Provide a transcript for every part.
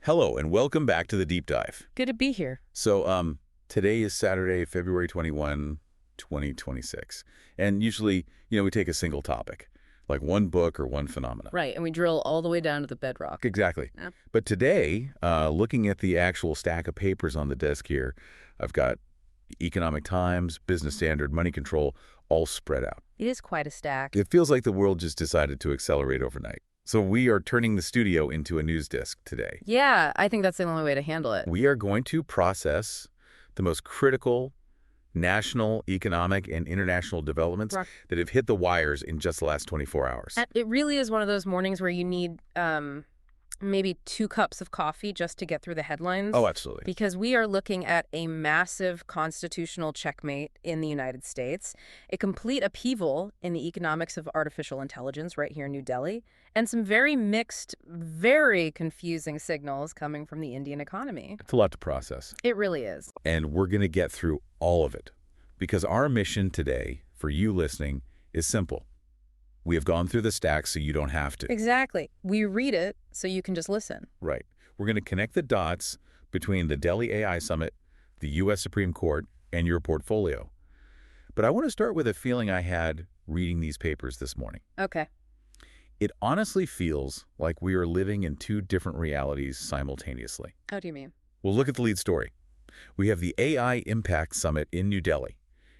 Hello, and welcome back to the Deep Dive. Good to be here. Today is Saturday, February 21, 2026. And usually, we take a single topic, like one book or one phenomena. Right, and we drill all the way down to the bedrock. Exactly. Yeah. But today, looking at the actual stack of papers on the desk here, I've got Economic Times, Business Standard, Money Control, all spread out. It is quite a stack. It feels like the world just decided to accelerate overnight. So we are turning the studio into a news desk today. Yeah, I think that's the only way to handle it. We are going to process the most critical national, economic, and international developments that have hit the wires in just the last 24 hours. It really is one of those mornings where you need maybe 2 cups of coffee just to get through the headlines. Oh, absolutely. Because we are looking at a massive constitutional checkmate in the United States, a complete upheaval in the economics of artificial intelligence right here in New Delhi, and some very mixed, very confusing signals coming from the Indian economy. It's a lot to process. It really is. And we're going to get through all of it because our mission today for you listening is simple. We have gone through the stack so you don't have to. Exactly. We read it so you can just listen. Right. We're going to connect the dots between the Delhi AI Summit, the U.S. Supreme Court, and your portfolio. But I want to start with a feeling I had reading these papers this morning. Okay. It honestly feels like we are living in 2 different realities simultaneously. How do you mean? Well, look at the lead story. We have the AI Impact Summit in New Delhi.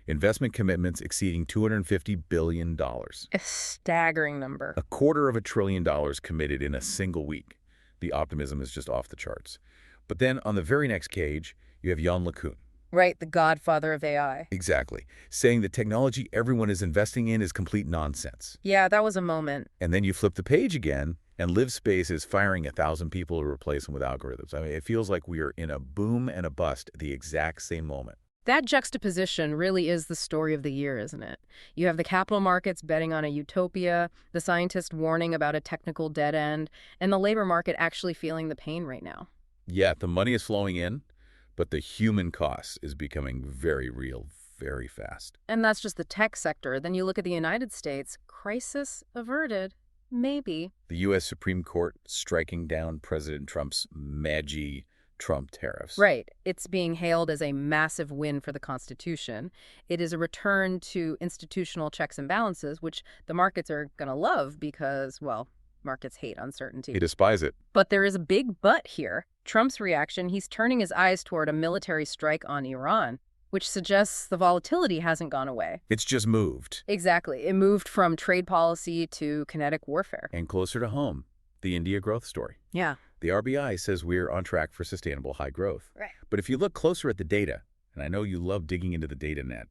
Investment commitments exceeding $250 billion. A staggering number. $250 billion committed in a single week. The optimism is just off the charts. But then on the very next page, you have Yann LeCun. Right, the godfather of AI. Exactly. Saying the technology everyone is investing in is complete nonsense. Yeah, that was a moment. And then you flip the page again, and Livspace is firing 1,000 people to replace them with algorithms. I mean, it feels like we are in a boom and a bust at the exact same moment. That juxtaposition really is the story of the year, isn't it? You have the capital markets betting on a utopia, the scientists warning about a technical dead end, and the labor market actually feeling the pain right now. Yeah, the money is flowing in, but the human cost is becoming very real, very fast. And that's just the tech sector. Then you look at the United States, crisis averted. Maybe. The U.S. Supreme Court striking down President Trump's Trump tariffs. Right. It's being hailed as a massive win for the Constitution. It is a return to institutional checks and balances, which the markets are going to love because, well, markets hate uncertainty. They despise it. But there is a big but here. Trump's reaction, he's turning his eyes toward a military strike on Iran, which suggests the volatility hasn't gone away. It's just moved. Exactly. It moved from trade policy to kinetic warfare. And closer to home, the India growth story. Yeah. The RBI says we're on track for sustainable high growth. Right. But if you look closer at the data, and I know you love digging into the data net,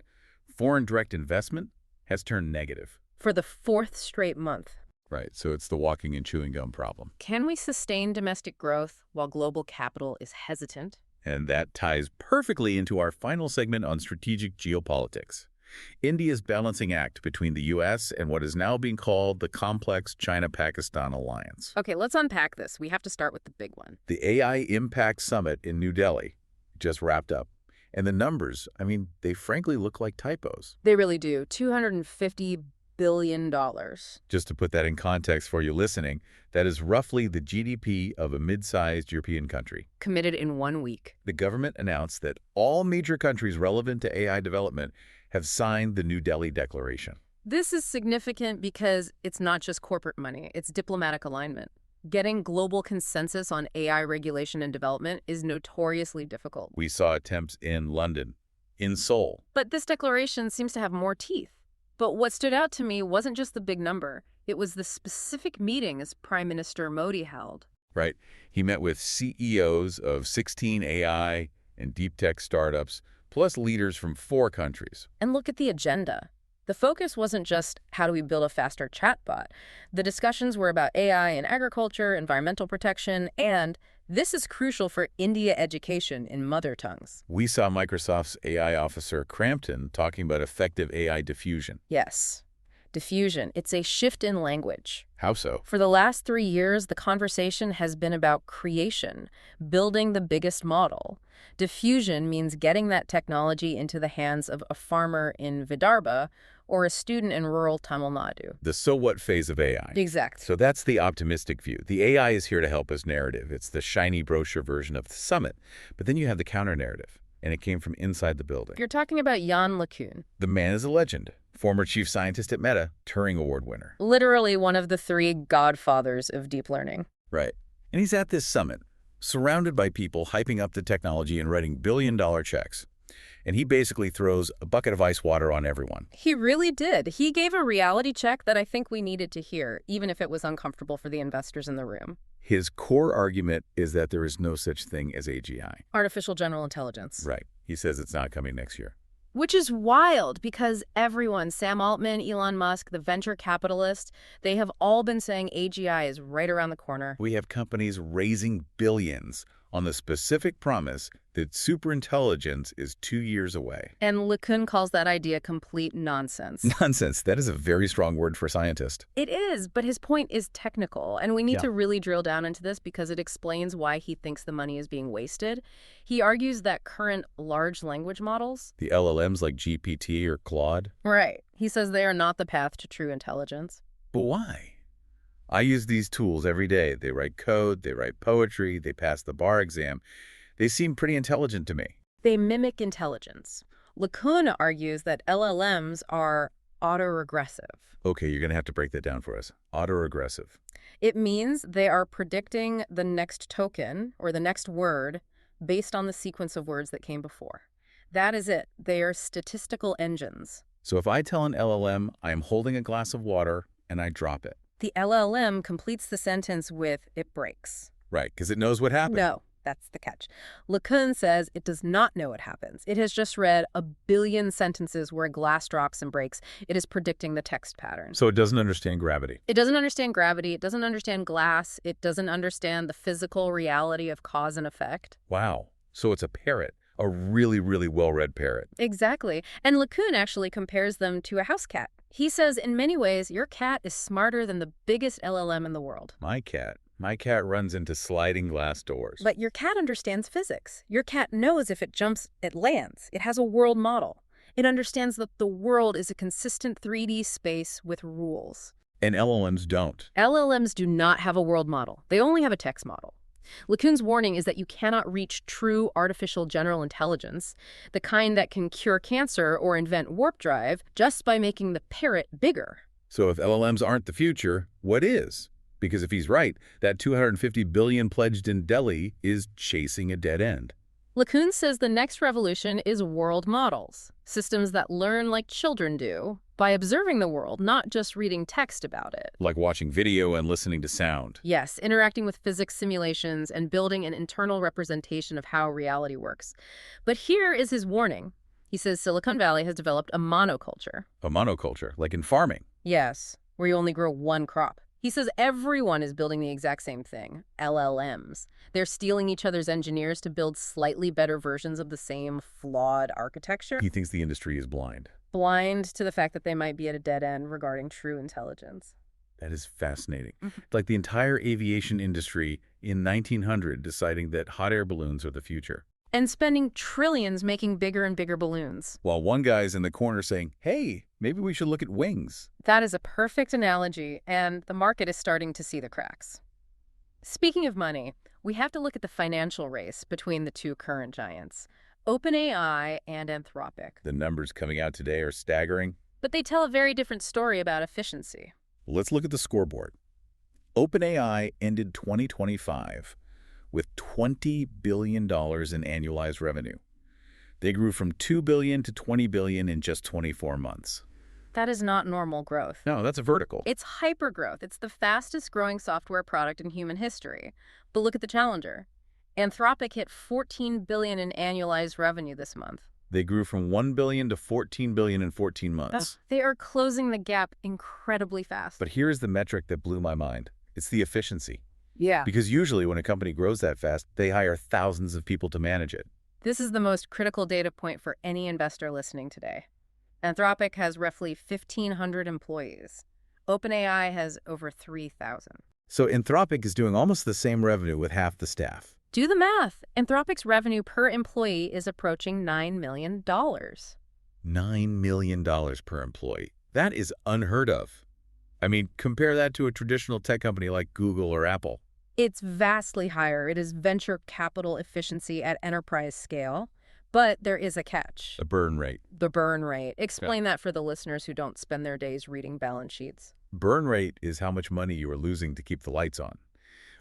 foreign direct investment has turned negative. For the 4th straight month. Right, so it's the walking and chewing gum problem. Can we sustain domestic growth while global capital is hesitant? And that ties perfectly into our final segment on strategic geopolitics. India's balancing act between the U.S. and what is now being called the complex China-Pakistan alliance. Okay, let's unpack this. We have to start with the big one. The AI Impact Summit in New Delhi just wrapped up. And the numbers, I mean, they frankly look like typos. They really do. $250 billion. Just to put that in context for you listening, that is roughly the GDP of a mid-sized European country. Committed in 1 week. The government announced that all major countries relevant to AI development have signed the New Delhi Declaration. This is significant because it's not just corporate money, it's diplomatic alignment. Getting global consensus on AI regulation and development is notoriously difficult. We saw attempts in London, in Seoul. But this declaration seems to have more teeth. But what stood out to me wasn't just the big number. It was the specific meetings Prime Minister Modi held. Right. He met with CEOs of 16 AI and deep tech startups, plus leaders from 4 countries. And look at the agenda. The focus wasn't just how do we build a faster chatbot. The discussions were about AI in agriculture, environmental protection, and this is crucial for India education in mother tongues. We saw Microsoft's AI officer Crampton talking about effective AI diffusion. Yes. Diffusion. It's a shift in language. How so? For the last 3 years, the conversation has been about creation, building the biggest model. Diffusion means getting that technology into the hands of a farmer in Vidarbha or a student in rural Tamil Nadu. The so what phase of AI. Exact. So that's the optimistic view. The AI is here to help us narrative. It's the shiny brochure version of the summit. But then you have the counter-narrative, and it came from inside the building. You're talking about Yann LeCun. The man is a legend. Former chief scientist at Meta, Turing Award winner. Literally one of the three godfathers of deep learning. Right. And he's at this summit, surrounded by people hyping up the technology and writing billion-dollar checks. And he basically throws a bucket of ice water on everyone. He really did. He gave a reality check that I think we needed to hear, even if it was uncomfortable for the investors in the room. His core argument is that there is no such thing as AGI. Artificial general intelligence. Right. He says it's not coming next year. Which is wild because everyone, Sam Altman, Elon Musk, the venture capitalists, they have all been saying AGI is right around the corner. We have companies raising billions on the specific promise that superintelligence is 2 years away. And LeCun calls that idea complete nonsense. Nonsense. That is a very strong word for a scientist. It is, but his point is technical, and we need to really drill down into this because it explains why he thinks the money is being wasted. He argues that current large language models, the LLMs like GPT or Claude. Right. He says they are not the path to true intelligence. But why? I use these tools every day. They write code, they write poetry, they pass the bar exam. They seem pretty intelligent to me. They mimic intelligence. LeCun argues that LLMs are autoregressive. Okay, you're going to have to break that down for us. Autoregressive. It means they are predicting the next token or the next word based on the sequence of words that came before. That is it. They are statistical engines. So if I tell an LLM I am holding a glass of water and I drop it. The LLM completes the sentence with, it breaks. Right, because it knows what happened. No, that's the catch. LeCun says it does not know what happens. It has just read a billion sentences where a glass drops and breaks. It is predicting the text pattern. So it doesn't understand gravity. It doesn't understand gravity. It doesn't understand glass. It doesn't understand the physical reality of cause and effect. Wow. So it's a parrot. A really, really well-read parrot. Exactly. And LeCun actually compares them to a house cat. He says, in many ways, your cat is smarter than the biggest LLM in the world. My cat runs into sliding glass doors. But your cat understands physics. Your cat knows if it jumps, it lands. It has a world model. It understands that the world is a consistent 3D space with rules. And LLMs don't. LLMs do not have a world model. They only have a text model. LeCun's warning is that you cannot reach true artificial general intelligence, the kind that can cure cancer or invent warp drive, just by making the parrot bigger. So if LLMs aren't the future, what is? Because if he's right, that $250 billion pledged in Delhi is chasing a dead end. LeCun says the next revolution is world models, systems that learn like children do, by observing the world, not just reading text about it. Like watching video and listening to sound. Yes, interacting with physics simulations and building an internal representation of how reality works. But here is his warning. He says Silicon Valley has developed a monoculture. A monoculture, like in farming. Yes, where you only grow one crop. He says everyone is building the exact same thing, LLMs. They're stealing each other's engineers to build slightly better versions of the same flawed architecture. He thinks the industry is blind. Blind to the fact that they might be at a dead end regarding true intelligence. That is fascinating. Like the entire aviation industry in 1900 deciding that hot air balloons are the future. And spending trillions making bigger and bigger balloons. While one guy's in the corner saying, hey, maybe we should look at wings. That is a perfect analogy, and the market is starting to see the cracks. Speaking of money, we have to look at the financial race between the two current giants, OpenAI and Anthropic. The numbers coming out today are staggering. But they tell a very different story about efficiency. Let's look at the scoreboard. OpenAI ended 2025 with $20 billion in annualized revenue. They grew from $2 billion to $20 billion in just 24 months. That is not normal growth. No, that's a vertical. It's hypergrowth. It's the fastest growing software product in human history. But look at the challenger. Anthropic hit $14 billion in annualized revenue this month. They grew from $1 billion to $14 billion in 14 months. They are closing the gap incredibly fast. But here's the metric that blew my mind. It's the efficiency. Yeah. Because usually when a company grows that fast, they hire thousands of people to manage it. This is the most critical data point for any investor listening today. Anthropic has roughly 1,500 employees. OpenAI has over 3,000. So Anthropic is doing almost the same revenue with half the staff. Do the math. Anthropic's revenue per employee is approaching $9 million. $9 million per employee. That is unheard of. I mean, compare that to a traditional tech company like Google or Apple. It's vastly higher. It is venture capital efficiency at enterprise scale. But there is a catch. The burn rate. The burn rate. Explain that for the listeners who don't spend their days reading balance sheets. Burn rate is how much money you are losing to keep the lights on.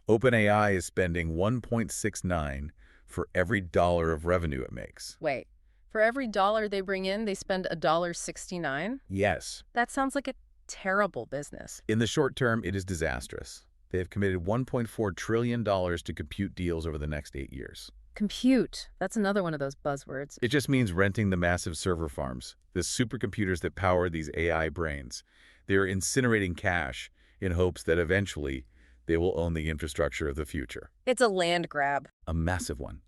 OpenAI is spending 1.69 for every dollar of revenue it makes. Wait, for every dollar they bring in, they spend $1.69? Yes. That sounds like a terrible business. In the short term, it is disastrous. They have committed $1.4 trillion to compute deals over the next 8 years. Compute. That's another one of those buzzwords. It just means renting the massive server farms, the supercomputers that power these AI brains. They're incinerating cash in hopes that eventually they will own the infrastructure of the future. It's a land grab. A massive one.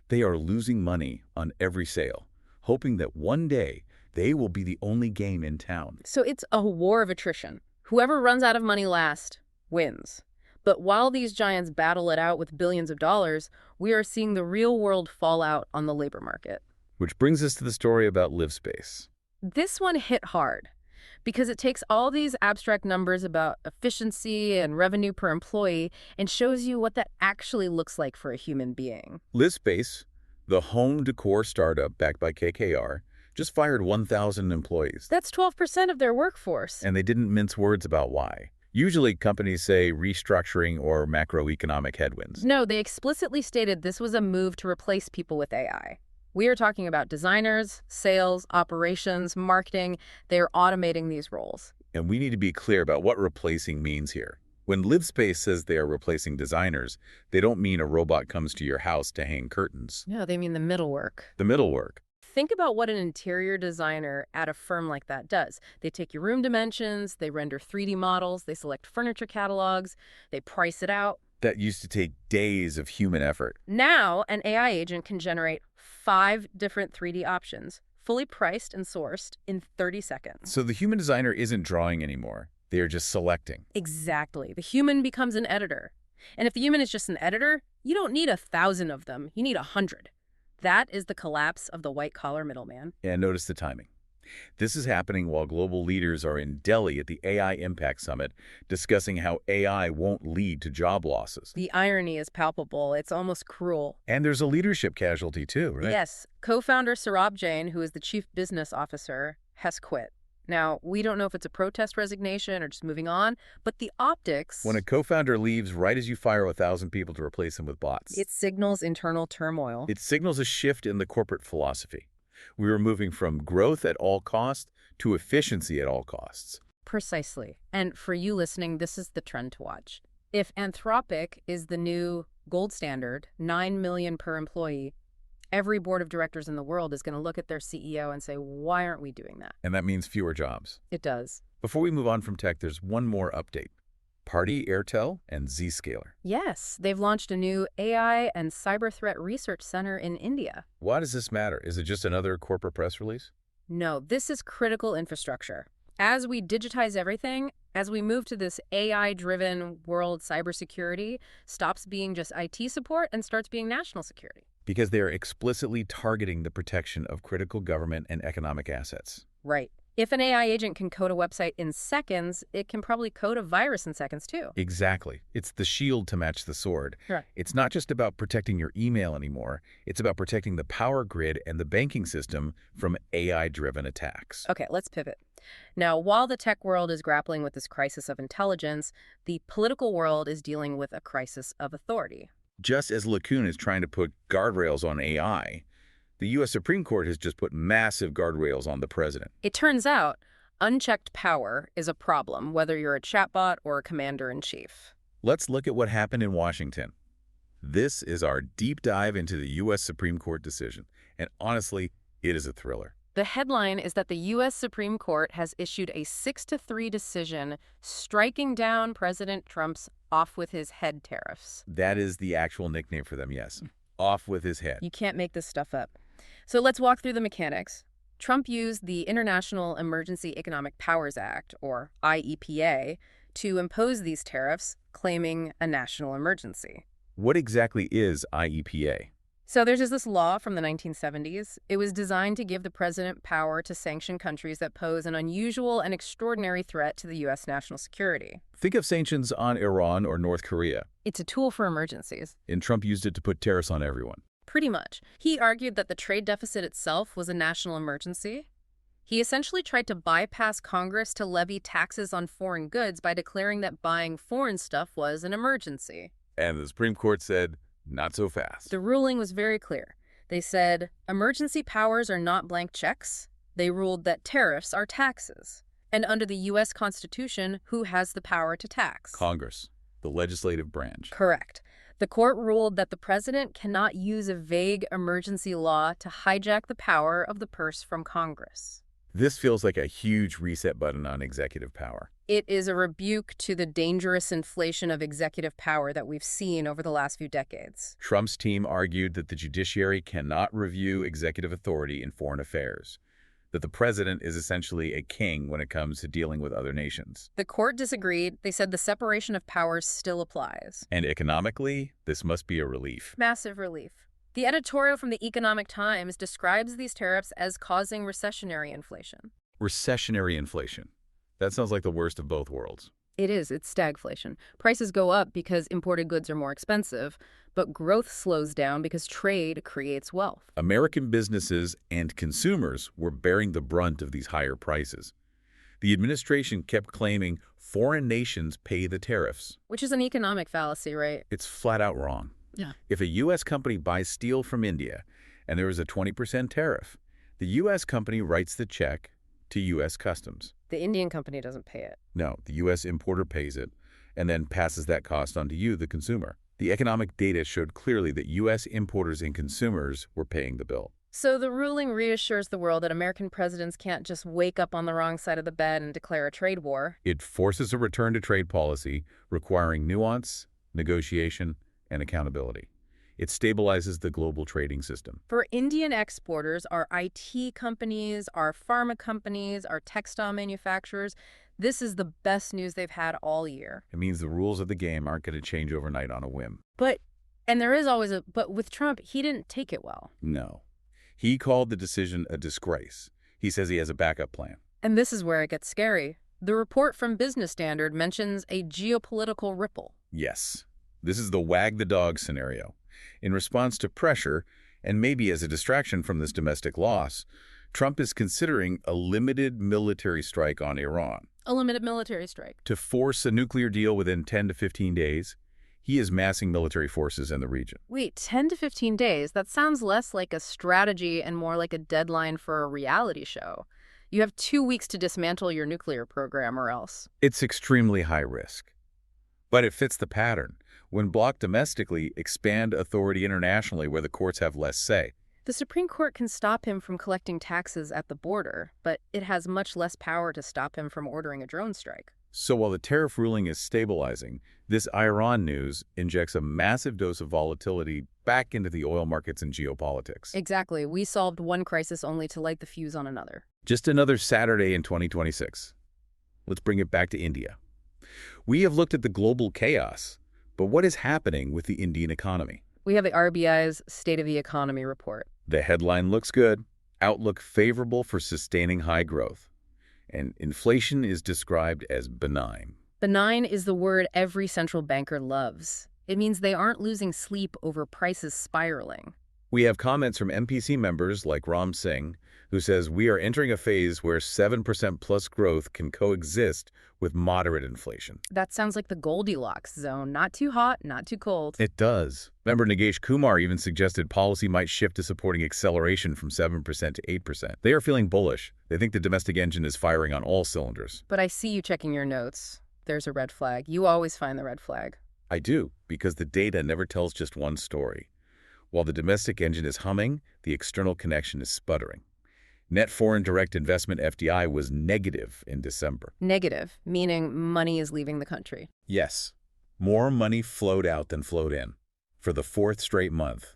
They are losing money on every sale, hoping that one day they will be the only game in town. So it's a war of attrition. Whoever runs out of money last wins. But while these giants battle it out with billions of dollars, we are seeing the real-world fallout on the labor market. Which brings us to the story about Livspace. This one hit hard because it takes all these abstract numbers about efficiency and revenue per employee and shows you what that actually looks like for a human being. Livspace, the home decor startup backed by KKR, just fired 1,000 employees. That's 12% of their workforce. And they didn't mince words about why. Usually companies say restructuring or macroeconomic headwinds. No, they explicitly stated this was a move to replace people with AI. We are talking about designers, sales, operations, marketing. They are automating these roles. And we need to be clear about what replacing means here. When Livspace says they are replacing designers, they don't mean a robot comes to your house to hang curtains. No, they mean the middle work. The middle work. Think about what an interior designer at a firm like that does. They take your room dimensions, they render 3D models, they select furniture catalogs, they price it out. That used to take days of human effort. Now, an AI agent can generate 5 different 3D options, fully priced and sourced in 30 seconds. So the human designer isn't drawing anymore. They are just selecting. Exactly. The human becomes an editor. And if the human is just an editor, you don't need 1,000 of them. You need 100. That is the collapse of the white-collar middleman. And notice the timing. This is happening while global leaders are in Delhi at the AI Impact Summit discussing how AI won't lead to job losses. The irony is palpable. It's almost cruel. And there's a leadership casualty too, right? Yes. Co-founder Saurabh Jain, who is the chief business officer, has quit. Now, we don't know if it's a protest resignation or just moving on, but the optics... When a co-founder leaves right as you fire 1,000 people to replace him with bots. It signals internal turmoil. It signals a shift in the corporate philosophy. We were moving from growth at all costs to efficiency at all costs. Precisely. And for you listening, this is the trend to watch. If Anthropic is the new gold standard, $9 million per employee, every board of directors in the world is going to look at their CEO and say, why aren't we doing that? And that means fewer jobs. It does. Before we move on from tech, there's one more update. Party, Airtel, and Zscaler. Yes, they've launched a new AI and cyber threat research center in India. Why does this matter? Is it just another corporate press release? No, this is critical infrastructure. As we digitize everything, as we move to this AI-driven world, cybersecurity stops being just IT support and starts being national security. Because they are explicitly targeting the protection of critical government and economic assets. Right. If an AI agent can code a website in seconds, it can probably code a virus in seconds too. Exactly. It's the shield to match the sword. Right. It's not just about protecting your email anymore. It's about protecting the power grid and the banking system from AI-driven attacks. Okay, let's pivot. Now, while the tech world is grappling with this crisis of intelligence, the political world is dealing with a crisis of authority. Just as LeCun is trying to put guardrails on AI, the U.S. Supreme Court has just put massive guardrails on the president. It turns out unchecked power is a problem, whether you're a chatbot or a commander-in-chief. Let's look at what happened in Washington. This is our deep dive into the U.S. Supreme Court decision, and honestly, it is a thriller. The headline is that the U.S. Supreme Court has issued a 6-3 decision striking down President Trump's off with his head tariffs. That is the actual nickname for them, yes. Off with his head. You can't make this stuff up. So let's walk through the mechanics. Trump used the International Emergency Economic Powers Act, or IEPA, to impose these tariffs, claiming a national emergency. What exactly is IEPA? So there's just this law from the 1970s. It was designed to give the president power to sanction countries that pose an unusual and extraordinary threat to the U.S. national security. Think of sanctions on Iran or North Korea. It's a tool for emergencies. And Trump used it to put tariffs on everyone. Pretty much. He argued that the trade deficit itself was a national emergency. He essentially tried to bypass Congress to levy taxes on foreign goods by declaring that buying foreign stuff was an emergency. And the Supreme Court said, not so fast. The ruling was very clear. They said, emergency powers are not blank checks. They ruled that tariffs are taxes. And under the U.S. Constitution, who has the power to tax? Congress, the legislative branch. Correct. The court ruled that the president cannot use a vague emergency law to hijack the power of the purse from Congress. This feels like a huge reset button on executive power. It is a rebuke to the dangerous inflation of executive power that we've seen over the last few decades. Trump's team argued that the judiciary cannot review executive authority in foreign affairs, that the president is essentially a king when it comes to dealing with other nations. The court disagreed. They said the separation of powers still applies. And economically, this must be a relief. Massive relief. The editorial from the Economic Times describes these tariffs as causing recessionary inflation. Recessionary inflation. That sounds like the worst of both worlds. It is. It's stagflation. Prices go up because imported goods are more expensive, but growth slows down because trade creates wealth. American businesses and consumers were bearing the brunt of these higher prices. The administration kept claiming foreign nations pay the tariffs. Which is an economic fallacy, right? It's flat out wrong. Yeah. If a U.S. company buys steel from India and there is a 20% tariff, the U.S. company writes the check to U.S. Customs. The Indian company doesn't pay it. No, the U.S. importer pays it and then passes that cost on to you, the consumer. The economic data showed clearly that U.S. importers and consumers were paying the bill. So the ruling reassures the world that American presidents can't just wake up on the wrong side of the bed and declare a trade war. It forces a return to trade policy requiring nuance, negotiation, and accountability. It stabilizes the global trading system. For Indian exporters, our IT companies, our pharma companies, our textile manufacturers, this is the best news they've had all year. It means the rules of the game aren't going to change overnight on a whim. And there is always but with Trump, he didn't take it well. No. He called the decision a disgrace. He says he has a backup plan. And this is where it gets scary. The report from Business Standard mentions a geopolitical ripple. Yes. This is the wag the dog scenario. In response to pressure, and maybe as a distraction from this domestic loss, Trump is considering a limited military strike on Iran. A limited military strike. To force a nuclear deal within 10 to 15 days, he is massing military forces in the region. Wait, 10 to 15 days? That sounds less like a strategy and more like a deadline for a reality show. You have 2 weeks to dismantle your nuclear program or else. It's extremely high risk. But it fits the pattern. When blocked domestically, expand authority internationally where the courts have less say. The Supreme Court can stop him from collecting taxes at the border, but it has much less power to stop him from ordering a drone strike. So while the tariff ruling is stabilizing, this Iran news injects a massive dose of volatility back into the oil markets and geopolitics. Exactly. We solved one crisis only to light the fuse on another. Just another Saturday in 2026. Let's bring it back to India. We have looked at the global chaos, but what is happening with the Indian economy? We have the RBI's State of the Economy report. The headline looks good. Outlook favorable for sustaining high growth. And inflation is described as benign. Benign is the word every central banker loves. It means they aren't losing sleep over prices spiraling. We have comments from MPC members like Ram Singh, who says we are entering a phase where 7% plus growth can coexist with moderate inflation. That sounds like the Goldilocks zone. Not too hot, not too cold. It does. Member Nagesh Kumar even suggested policy might shift to supporting acceleration from 7% to 8%. They are feeling bullish. They think the domestic engine is firing on all cylinders. But I see you checking your notes. There's a red flag. You always find the red flag. I do, because the data never tells just one story. While the domestic engine is humming, the external connection is sputtering. Net foreign direct investment FDI was negative in December. Negative, meaning money is leaving the country. Yes. More money flowed out than flowed in for the fourth straight month.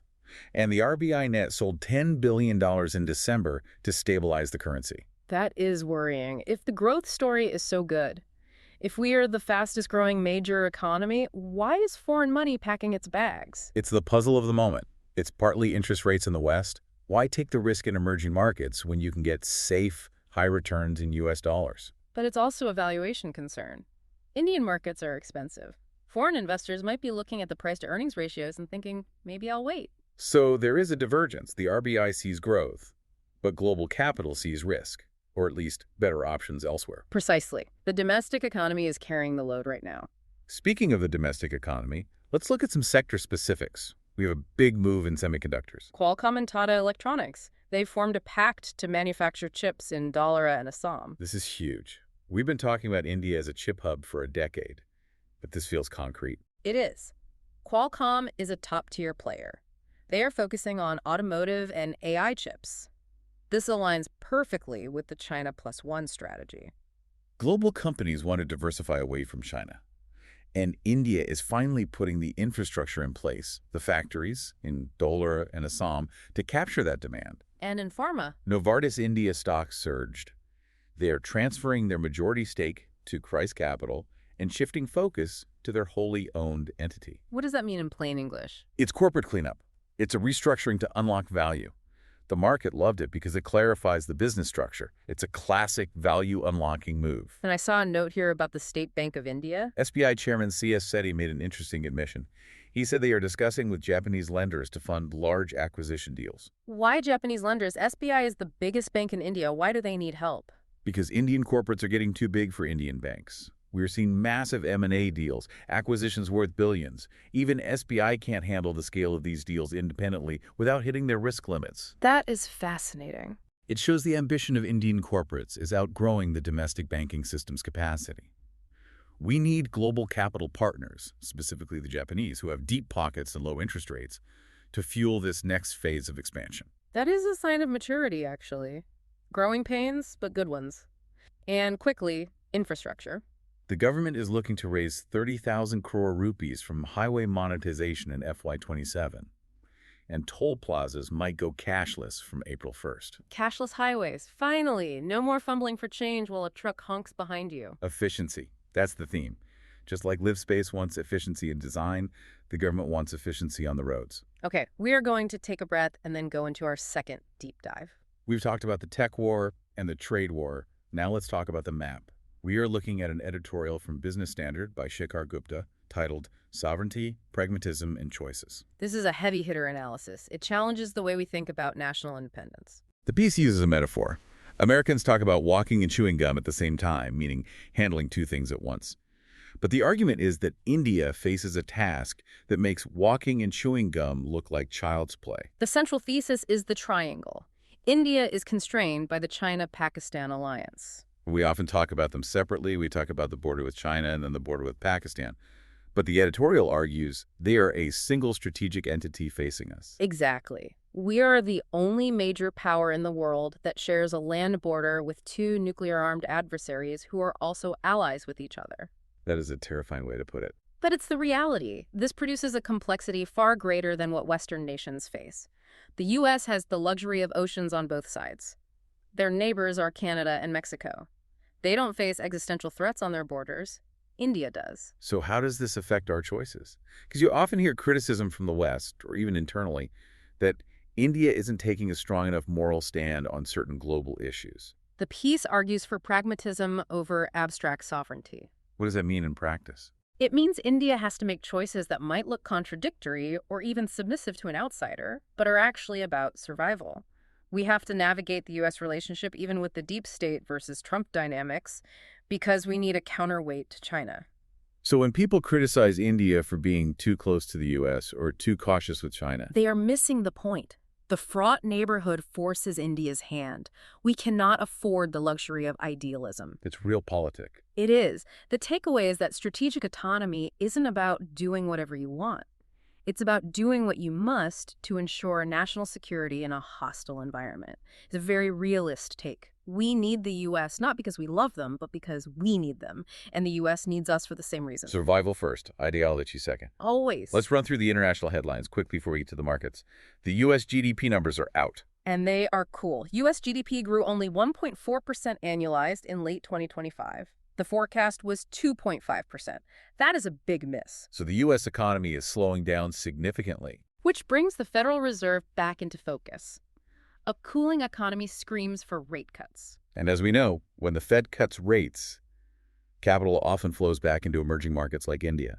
And the RBI net sold $10 billion in December to stabilize the currency. That is worrying. If the growth story is so good, if we are the fastest growing major economy, why is foreign money packing its bags? It's the puzzle of the moment. It's partly interest rates in the West. Why take the risk in emerging markets when you can get safe, high returns in U.S. dollars? But it's also a valuation concern. Indian markets are expensive. Foreign investors might be looking at the price-to-earnings ratios and thinking, maybe I'll wait. So there is a divergence. The RBI sees growth, but global capital sees risk, or at least better options elsewhere. Precisely. The domestic economy is carrying the load right now. Speaking of the domestic economy, let's look at some sector specifics. We have a big move in semiconductors. Qualcomm and Tata Electronics, they've formed a pact to manufacture chips in Dhalara and Assam. This is huge. We've been talking about India as a chip hub for a decade, but this feels concrete. It is. Qualcomm is a top-tier player. They are focusing on automotive and AI chips. This aligns perfectly with the China Plus One strategy. Global companies want to diversify away from China. And India is finally putting the infrastructure in place, the factories in Dhalara and Assam, to capture that demand. And in pharma, Novartis India stocks surged. They are transferring their majority stake to Christ Capital and shifting focus to their wholly owned entity. what does that mean in plain English? It's corporate cleanup. It's a restructuring to unlock value. The market loved it because it clarifies the business structure. It's a classic value unlocking move. And I saw a note here about the State Bank of India. SBI Chairman C.S. Sethi made an interesting admission. He said they are discussing with Japanese lenders to fund large acquisition deals. Why Japanese lenders? SBI is the biggest bank in India. Why do they need help? Because Indian corporates are getting too big for Indian banks. We're seeing massive M&A deals, acquisitions worth billions. Even SBI can't handle the scale of these deals independently without hitting their risk limits. That is fascinating. It shows the ambition of Indian corporates is outgrowing the domestic banking system's capacity. We need global capital partners, specifically the Japanese, who have deep pockets and low interest rates, to fuel this next phase of expansion. That is a sign of maturity, actually. Growing pains, but good ones. And quickly, infrastructure. The government is looking to raise 30,000 crore rupees from highway monetization in FY27, and toll plazas might go cashless from April 1st. Cashless highways. Finally, no more fumbling for change while a truck honks behind you. Efficiency. That's the theme. Just like Livspace wants efficiency in design, the government wants efficiency on the roads. Okay, we are going to take a breath and then go into our second deep dive. We've talked about the tech war and the trade war. Now let's talk about the map. We are looking at an editorial from Business Standard by Shekhar Gupta titled Sovereignty, Pragmatism, and Choices. This is a heavy-hitter analysis. It challenges the way we think about national independence. The piece uses a metaphor. Americans talk about walking and chewing gum at the same time, meaning handling two things at once. But the argument is that India faces a task that makes walking and chewing gum look like child's play. The central thesis is the triangle. India is constrained by the China-Pakistan alliance. We often talk about them separately. We talk about the border with China and then the border with Pakistan. But the editorial argues they are a single strategic entity facing us. Exactly. We are the only major power in the world that shares a land border with two nuclear-armed adversaries who are also allies with each other. That is a terrifying way to put it. But it's the reality. This produces a complexity far greater than what Western nations face. The U.S. has the luxury of oceans on both sides. Their neighbors are Canada and Mexico. They don't face existential threats on their borders. India does. So how does this affect our choices? Because you often hear criticism from the West, or even internally, that India isn't taking a strong enough moral stand on certain global issues. The piece argues for pragmatism over abstract sovereignty. What does that mean in practice? It means India has to make choices that might look contradictory or even submissive to an outsider, but are actually about survival. We have to navigate the U.S. relationship even with the deep state versus Trump dynamics because we need a counterweight to China. So when people criticize India for being too close to the U.S. or too cautious with China, They are missing the point. The fraught neighborhood forces India's hand. We cannot afford the luxury of idealism. it's realpolitik. It is. The takeaway is that strategic autonomy isn't about doing whatever you want. It's about doing what you must to ensure national security in a hostile environment. It's a very realist take. We need the U.S. not because we love them, but because we need them. And the U.S. needs us for the same reason. Survival first, ideology second. Always. Let's run through the international headlines quickly before we get to the markets. The U.S. GDP numbers are out. And they are cool. U.S. GDP grew only 1.4% annualized in late 2025. The forecast was 2.5%. That is a big miss. So the U.S. economy is slowing down significantly. Which brings the Federal Reserve back into focus. A cooling economy screams for rate cuts. And as we know, when the Fed cuts rates, capital often flows back into emerging markets like India.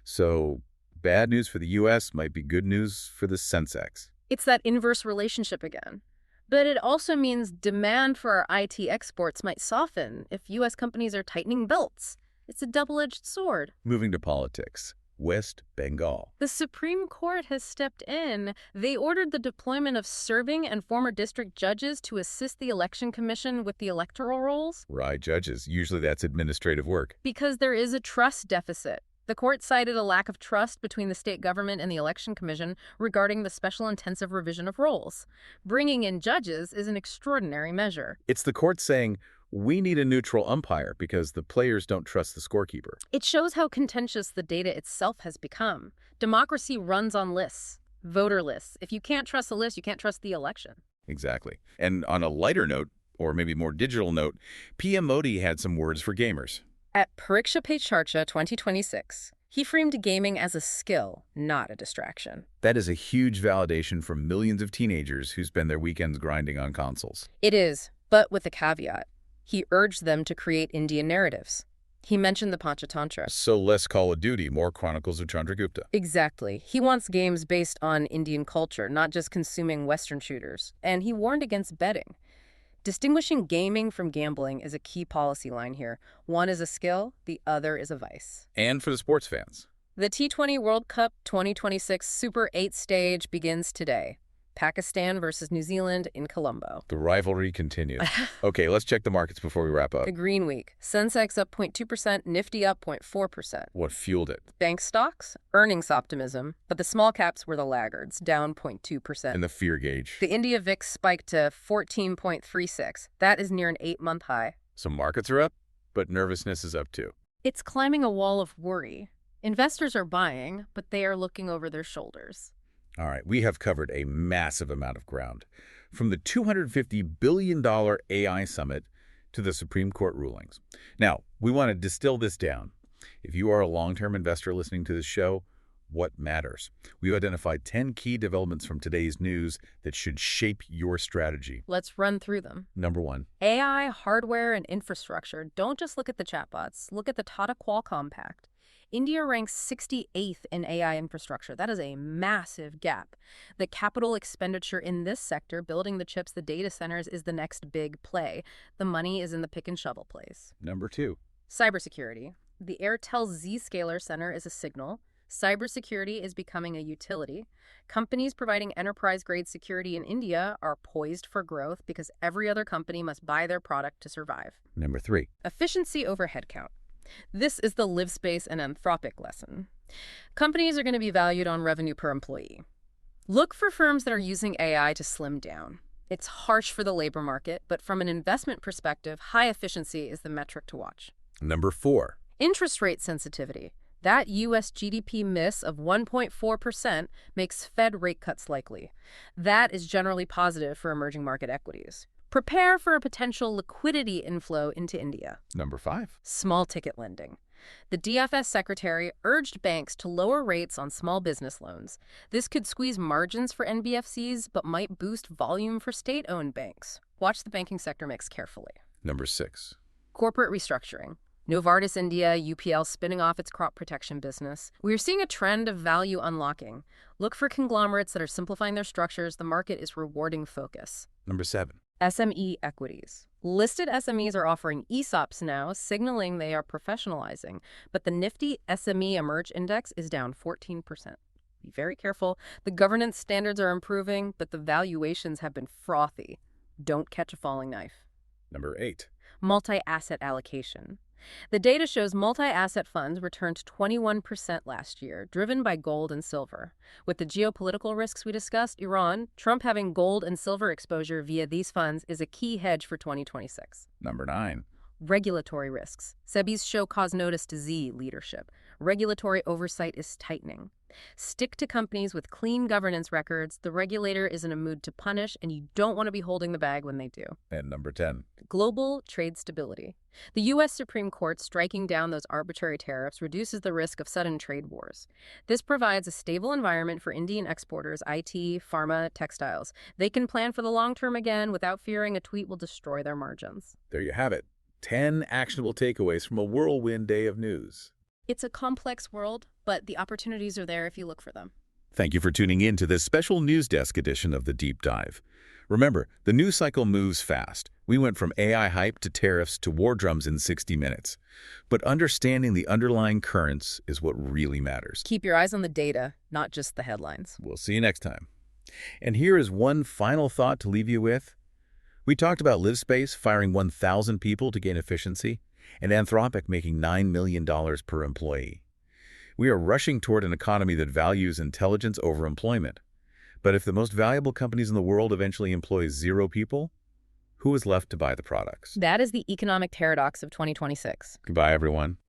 So bad news for the U.S. might be good news for the Sensex. It's that inverse relationship again. But it also means demand for our IT exports might soften if U.S. companies are tightening belts. It's a double-edged sword. Moving to politics, West Bengal. The Supreme Court has stepped in. They ordered the deployment of serving and former district judges to assist the Election Commission with the electoral rolls. Right, judges. Usually that's administrative work. Because there is a trust deficit. The court cited a lack of trust between the state government and the Election Commission regarding the special intensive revision of rolls. Bringing in judges is an extraordinary measure. It's the court saying, we need a neutral umpire because the players don't trust the scorekeeper. It shows how contentious the data itself has become. Democracy runs on lists, voter lists. If you can't trust the list, you can't trust the election. Exactly. And on a lighter note, or maybe more digital note, PM Modi had some words for gamers. At Pariksha Pe Charcha 2026, he framed gaming as a skill, not a distraction. That is a huge validation for millions of teenagers who spend their weekends grinding on consoles. It is, but with a caveat. He urged them to create Indian narratives. He mentioned the Panchatantra. So less Call of Duty, more Chronicles of Chandragupta. Exactly. He wants games based on Indian culture, not just consuming Western shooters. And he warned against betting. Distinguishing gaming from gambling is a key policy line here. One is a skill, the other is a vice. And for the sports fans. The T20 World Cup 2026 Super 8 stage begins today. Pakistan versus New Zealand in Colombo. The rivalry continues. Okay, let's check the markets before we wrap up. The green week. Sensex up 0.2%, Nifty up 0.4%. What fueled it? Bank stocks, earnings optimism, but the small caps were the laggards, down 0.2%. And the fear gauge. The India VIX spiked to 14.36. That is near an 8-month high. So markets are up, but nervousness is up too. It's climbing a wall of worry. Investors are buying, but they are looking over their shoulders. All right, we have covered a massive amount of ground, from the $250 billion AI summit to the Supreme Court rulings. Now, we want to distill this down. If you are a long-term investor listening to this show, what matters? We've identified 10 key developments from today's news that should shape your strategy. Let's run through them. Number 1. AI, hardware, and infrastructure. Don't just look at the chatbots. Look at the Tata Qualcomm Pact. India ranks 68th in AI infrastructure. That is a massive gap. The capital expenditure in this sector, building the chips, the data centers, is the next big play. The money is in the pick and shovel place. Number 2. Cybersecurity. The Airtel Zscaler Center is a signal. Cybersecurity is becoming a utility. Companies providing enterprise-grade security in India are poised for growth because every other company must buy their product to survive. Number 3. Efficiency over headcount. This is the Livspace and Anthropic lesson. Companies are going to be valued on revenue per employee. Look for firms that are using AI to slim down. It's harsh for the labor market, but from an investment perspective, high efficiency is the metric to watch. Number 4. Interest rate sensitivity. That U.S. GDP miss of 1.4% makes Fed rate cuts likely. That is generally positive for emerging market equities. Prepare for a potential liquidity inflow into India. Number 5. Small ticket lending. The DFS secretary urged banks to lower rates on small business loans. This could squeeze margins for NBFCs, but might boost volume for state-owned banks. Watch the banking sector mix carefully. Number 6. Corporate restructuring. Novartis India, UPL spinning off its crop protection business. We are seeing a trend of value unlocking. Look for conglomerates that are simplifying their structures. The market is rewarding focus. Number 7. SME equities. Listed SMEs are offering ESOPs now, signaling they are professionalizing. But the nifty SME Emerge Index is down 14%. Be very careful. The governance standards are improving, but the valuations have been frothy. Don't catch a falling knife. Number 8. Multi-asset allocation. The data shows multi-asset funds returned 21% last year, driven by gold and silver. With the geopolitical risks we discussed, Iran, Trump having gold and silver exposure via these funds is a key hedge for 2026. Number 9. Regulatory risks. SEBI's show cause notice to Z leadership. Regulatory oversight is tightening. Stick to companies with clean governance records. The regulator is in a mood to punish, and you don't want to be holding the bag when they do. And number 10. Global trade stability. The U.S. Supreme Court striking down those arbitrary tariffs reduces the risk of sudden trade wars. This provides a stable environment for Indian exporters, IT, pharma, textiles. They can plan for the long term again without fearing a tweet will destroy their margins. There you have it. 10 actionable takeaways from a whirlwind day of news. It's a complex world, but the opportunities are there if you look for them. Thank you for tuning in to this special News Desk edition of The Deep Dive. Remember, the news cycle moves fast. We went from AI hype to tariffs to war drums in 60 minutes. But understanding the underlying currents is what really matters. Keep your eyes on the data, not just the headlines. We'll see you next time. And here is one final thought to leave you with. We talked about Livspace firing 1,000 people to gain efficiency, and Anthropic making $9 million per employee. We are rushing toward an economy that values intelligence over employment. But if the most valuable companies in the world eventually employ 0 people, who is left to buy the products? That is the economic paradox of 2026. Goodbye, everyone.